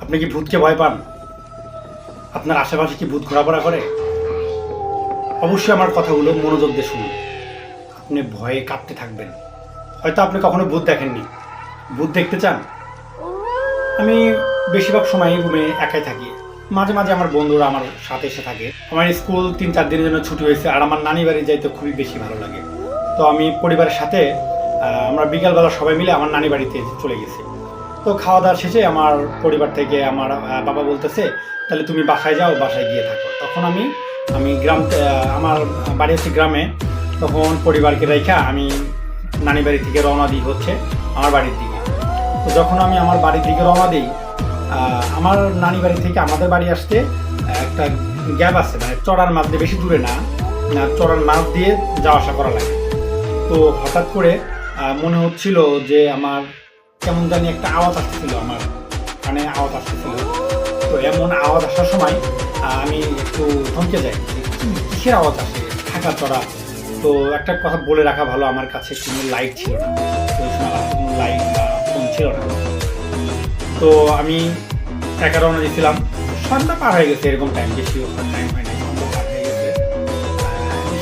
আপনি কি ভূতকে ভয় পান? আপনার আশেপাশে কি ভূত ঘোরাফেরা করে? অবশ্যই আমার কথাগুলো মনোযোগ দিয়ে শুনুন। আপনি ভয়ে কাঁপতে থাকবেন। হয়তো আপনি কখনো ভূত দেখেননি। ভূত দেখতে চান? আমি বেশিরভাগ সময়ই রুমে একাই থাকি। মাঝে মাঝে আমার বন্ধুরা আমার সাথে এসে থাকে। আমার স্কুল ৩-৪ দিনের জন্য ছুটি হয়েছে, আর আমার নানি বাড়ি যাইতে খুবই বেশি ভালো লাগে। তো আমি পরিবারের সাথে আমরা বিকালবেলা সবাই মিলে আমার নানি বাড়িতে চলে গেছি। তো খাওয়া দাওয়া শেষে আমার পরিবার থেকে আমার বাবা বলতেছে, তাহলে তুমি বাসায় যাও, বাসায় গিয়ে থাকো। তখন আমি আমি গ্রাম আমার বাড়ি হচ্ছে গ্রামে। তখন পরিবারকে রেখা আমি নানি বাড়ি থেকে রওনা দিই হচ্ছে আমার বাড়ির দিকে। তো যখন আমি আমার বাড়ির দিকে রওনা দিই, আমার নানি বাড়ি থেকে আমাদের বাড়ি আসতে একটা গ্যাপ আছে, মানে চড়ার মাছ দিয়ে, বেশি দূরে না, চড়ার মাছ দিয়ে যাওয়া আসা করা লাগে। তো হঠাৎ করে মনে হচ্ছিল যে আমার কেমন জানি একটা আওয়াজ আসতেছিল, আমার কানে আওয়াজ আসতেছিল। তো এমন আওয়াজ আসার সময় আমি একটু থমকে যাই, কিসের আওয়াজ আসে, থাকা চড়া। তো একটা কথা বলে রাখা ভালো, আমার কাছে কোনো লাইট ছিল না, তো ওই সময় আমার কোনো লাইট বা ফোন ছিল না। তো আমি একা রওনা দিয়েছিলাম। সন্ধ্যা পার হয়ে গেছে, এরকম টাইম, বেশি টাইম হয় নাই, সন্ধ্যা পার হয়ে গেছে।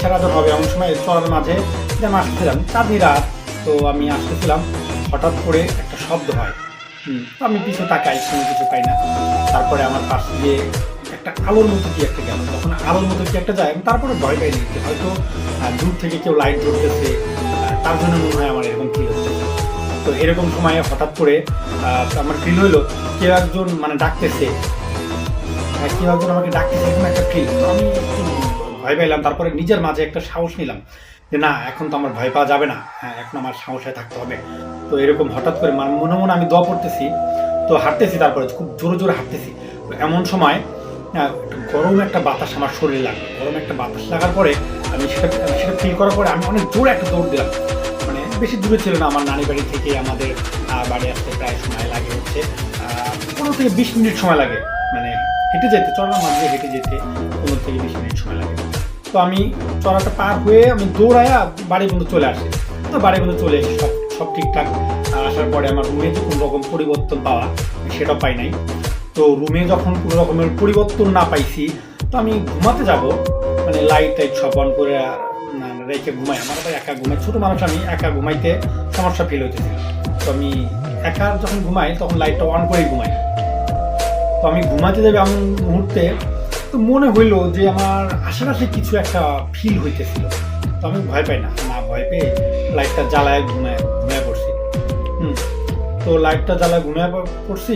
সারাদিন হবে এমন সময় চড়ার মাঝে আমি আসতেছিলাম, চাঁদনি রাত। তো আমি আসতেছিলাম, হঠাৎ করে একটা শব্দ হয়। তো আমি পিছু তাকাই, কোনো কিছু পাই না। তারপরে আমার পাশ দিয়ে একটা আলোর মতো কি একটা গেল। যখন আলোর মতো কি একটা যায়, আমি তারপরে ভয় পাইনি, হয়তো দূর থেকে কেউ লাইট জ্বলতেছে, তার জন্য মনে হয় আমার এরকম ফিল হচ্ছে। তো এরকম সময়ে হঠাৎ করে আমার ফিল হইলো কেউ একজন মানে ডাকতেছে, কেউ একজন আমাকে ডাকতেছে, এরকম একটা ফিল। তো আমি একটু ভয় পাইলাম। তারপরে নিজের মাঝে একটা সাহস নিলাম যে না, এখন তো আমার ভয় পাওয়া যাবে না, হ্যাঁ এখন আমার সাহসে থাকতে হবে। তো এরকম হঠাৎ করে মনে মনে আমি দোয়া পড়তেছি, তো হাঁটতেছি, তারপরে খুব জোরে জোরে হাঁটতেছি। তো এমন সময় গরম একটা বাতাস আমার শরীরে লাগলো। গরম একটা বাতাস লাগার পরে আমি সেটা ফিল করার পরে আমি অনেক জোরে একটা দৌড় দিলাম। মানে বেশি দূরে ছিল না, আমার নানি বাড়ি থেকে আমাদের বাড়ি আসতে প্রায় সময় লাগে হচ্ছে 15 থেকে 20 মিনিট সময় লাগে। মানে হেঁটে যেতে, চড়ার মাঝে হেঁটে যেতে 15 থেকে 20 মিনিট সময় লাগে। তো আমি চড়াটা পার হয়ে আমি দৌড়াইয়া বাড়ি বন্ধু চলে আসি। তো বাড়ি বন্ধু চলে এসে সব ঠিকঠাক আসার পরে আমার রুমে যে কোনো রকম পরিবর্তন পাওয়া, সেটাও পাই নাই। তো রুমে যখন কোনো রকমের পরিবর্তন না পাইছি, তো আমি ঘুমাতে যাব, মানে লাইট টাইট সব অন করে রেখে ঘুমাই। আমার আবার একা ঘুমাই, ছোটো মানুষ, আমি একা ঘুমাইতে সমস্যা ফিল হইতেছিল। তো আমি একা যখন ঘুমাই তখন লাইটটা অন করেই ঘুমাই। তো আমি ঘুমাতে যাবে এমন মুহূর্তে তো মনে হইলো যে আমার আশেপাশে কিছু একটা ফিল হইতেছিল। তো আমি ভয় পাই না, ভয় পেয়ে লাইটটা জ্বালায় ঘুমায় পড়ছি। তো লাইটটা জ্বালায় ঘুমায় পড়ছি।